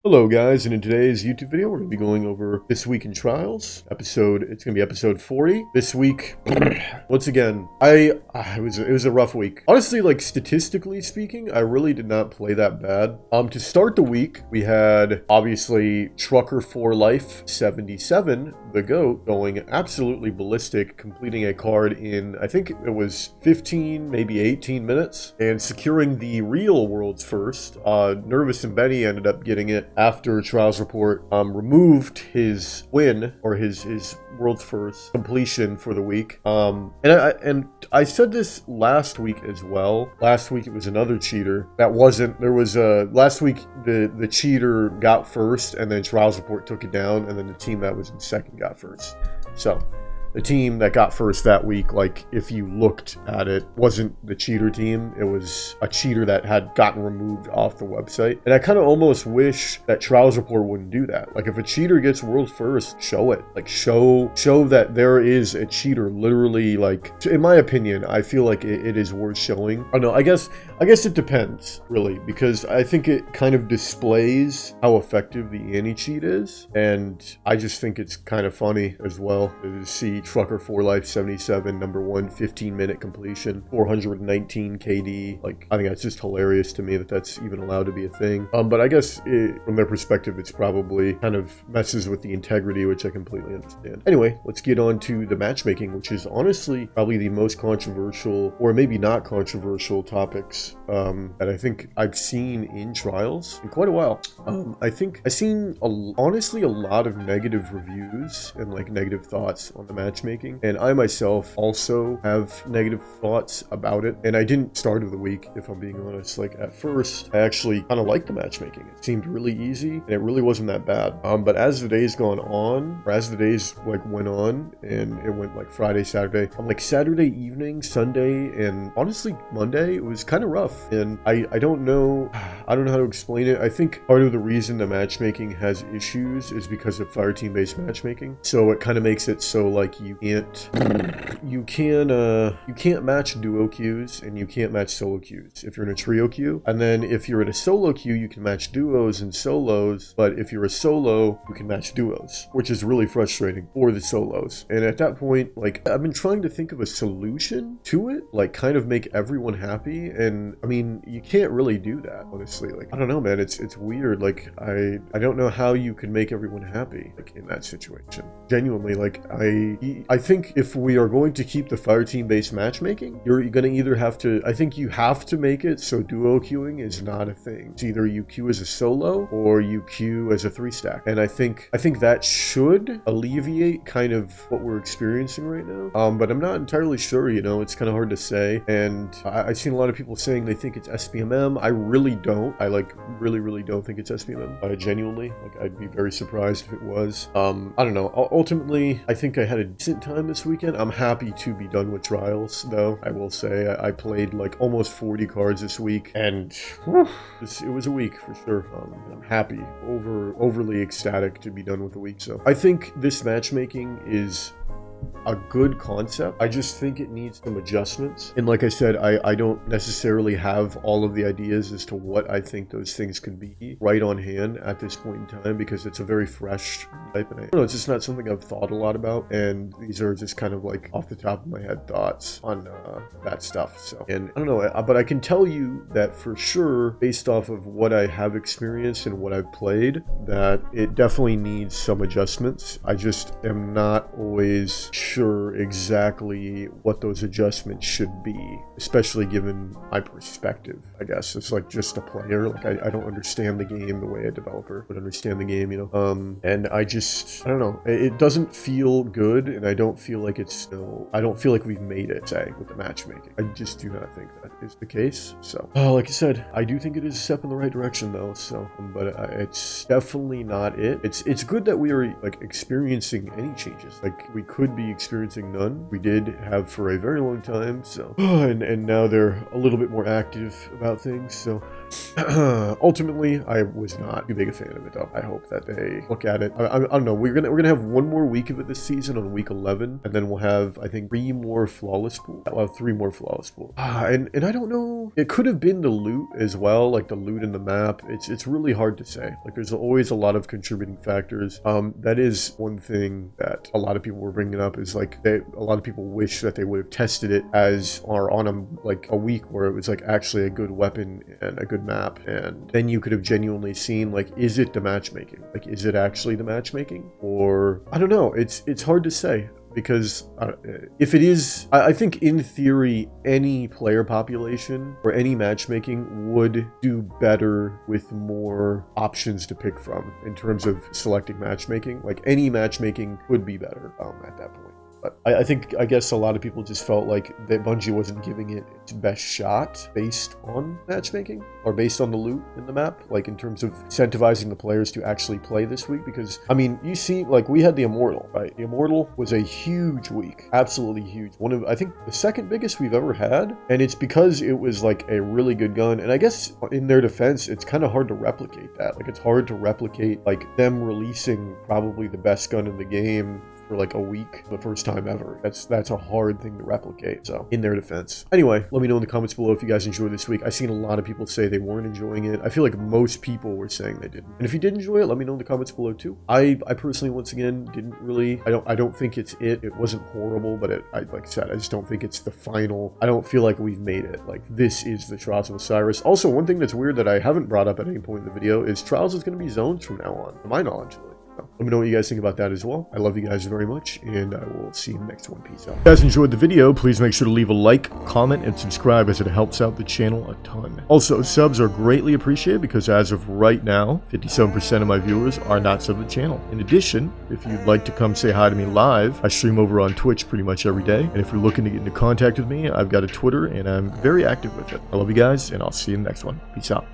Hello guys, and in today's YouTube video we're going to be going over This Week in Trials it's going to be episode 40. This week, once again, it was a rough week. Honestly, like statistically speaking, I really did not play that bad. To start the week, we had obviously Trucker for Life 77, the GOAT, going absolutely ballistic, completing a card in, I think it was 15, maybe 18 minutes, and securing the real world's first. Nervous and Benny ended up getting it after Trials Report removed his win, or his world's first completion for the week. And I said this last week as well. Last week it was another cheater. Last week the cheater got first, and then Trials Report took it down, and then the team that was in second got first. So the team that got first that week, like if you looked at it, wasn't the cheater team. It was a cheater that had gotten removed off the website. And I kind of almost wish that Trials Report wouldn't do that. Like if a cheater gets world first, show it. Like show that there is a cheater. Literally, like in my opinion, I feel like it is worth showing. I don't know. I guess it depends really, because I think it kind of displays how effective the anti-cheat is, and I just think it's kind of funny as well to see Trucker for Life 77, number 1, 15-minute completion, 419 KD. Like, I think that's just hilarious to me that that's even allowed to be a thing. But I guess from their perspective, it's probably kind of messes with the integrity, which I completely understand. Anyway, let's get on to the matchmaking, which is honestly probably the most controversial, or maybe not controversial, topics that I think I've seen in Trials in quite a while. I think I've seen honestly a lot of negative reviews and like negative thoughts on the matchmaking, and I myself also have negative thoughts about it. And I didn't start of the week, if I'm being honest. Like at first I actually kind of liked the matchmaking. It seemed really easy and it really wasn't that bad. But as the days gone on, or as the days like went on, and it went like Friday, Saturday, on like Saturday evening, Sunday, and honestly Monday, it was kind of rough. And I don't know how to explain it. I think part of the reason the matchmaking has issues is because of fireteam based matchmaking. So it kind of makes it so like you can't match duo queues and you can't match solo queues if you're in a trio queue. And then if you're in a solo queue, you can match duos and solos, but if you're a solo, you can match duos, which is really frustrating for the solos. And at that point, like, I've been trying to think of a solution to it, like kind of make everyone happy. And I mean, you can't really do that, honestly. Like, I don't know, man, it's weird. Like, I don't know how you can make everyone happy, like in that situation. Genuinely, like, I think if we are going to keep the fireteam based matchmaking, you're gonna either have to, I think you have to make it so duo queuing is not a thing. It's either you queue as a solo or you queue as a 3-stack. And I think that should alleviate kind of what we're experiencing right now. But I'm not entirely sure, you know, it's kind of hard to say. And I've seen a lot of people saying they think it's SPMM. I really don't. I like really don't think it's SPMM. Genuinely, like, I'd be very surprised if it was. I don't know. Ultimately, I think I had a decent time this weekend. I'm happy to be done with Trials, though. I will say I played like almost 40 cards this week, and whew, it was a week for sure. I'm happy, overly ecstatic to be done with the week. So I think this matchmaking is a good concept. I just think it needs some adjustments. And like I said, I don't necessarily have all of the ideas as to what I think those things could be right on hand at this point in time, because it's a very fresh type, and I don't know, it's just not something I've thought a lot about, and these are just kind of like off the top of my head thoughts on that stuff. So, and I don't know, but I can tell you that for sure, based off of what I have experienced and what I've played, that it definitely needs some adjustments. I just am not always sure exactly what those adjustments should be, especially given my perspective. I guess it's like just a player. Like, I don't understand the game the way a developer would understand the game, you know. And I don't know, it doesn't feel good, and I don't feel like I don't feel like we've made it, say, with the matchmaking. I just do not think that is the case. So like I said, I do think it is a step in the right direction though. So but it's definitely not it. It's good that we are like experiencing any changes. Like, we could be be experiencing none. We did have for a very long time, so and now they're a little bit more active about things. So ultimately, I was not too big a fan of it, though. I hope that they look at it. I don't know. We're gonna have one more week of it this season on week 11, and then we'll have, I think, 3 more flawless pools. We'll have 3 more flawless pools. And I don't know. It could have been the loot as well, like the loot in the map. It's really hard to say. Like, there's always a lot of contributing factors. That is one thing that a lot of people were bringing up, is like a lot of people wish that they would have tested it as or on a week where it was like actually a good weapon and a good map, and then you could have genuinely seen, like, is it the matchmaking? Like, is it actually the matchmaking? Or I don't know. It's hard to say. Because if it is, I think in theory, any player population or any matchmaking would do better with more options to pick from in terms of selecting matchmaking. Like, any matchmaking would be better at that point. But I guess a lot of people just felt like that Bungie wasn't giving it its best shot based on matchmaking or based on the loot in the map, like in terms of incentivizing the players to actually play this week. Because, I mean, you see, like, we had the Immortal, right? The Immortal was a huge week, absolutely huge. One of, I think, the second biggest we've ever had. And it's because it was like a really good gun. And I guess in their defense, it's kind of hard to replicate that. Like, it's hard to replicate, like, them releasing probably the best gun in the game for like a week, the first time ever. That's a hard thing to replicate, so in their defense. Anyway, let me know in the comments below if you guys enjoyed this week. I've seen a lot of people say they weren't enjoying it. I feel like most people were saying they didn't. And if you did enjoy it, let me know in the comments below too. I personally, once again, didn't really, I don't think it's it. It wasn't horrible, but like I said, I just don't think it's the final. I don't feel like we've made it. Like, this is the Trials of Osiris. Also, one thing that's weird that I haven't brought up at any point in the video is Trials is going to be zones from now on, to my knowledge. Let me know what you guys think about that as well. I love you guys very much, and I will see you in the next one. Peace out. If you guys enjoyed the video, please make sure to leave a like, comment, and subscribe, as it helps out the channel a ton. Also, subs are greatly appreciated because as of right now, 57% of my viewers are not subbed to the channel. In addition, if you'd like to come say hi to me live, I stream over on Twitch pretty much every day. And if you're looking to get into contact with me, I've got a Twitter, and I'm very active with it. I love you guys, and I'll see you in the next one. Peace out.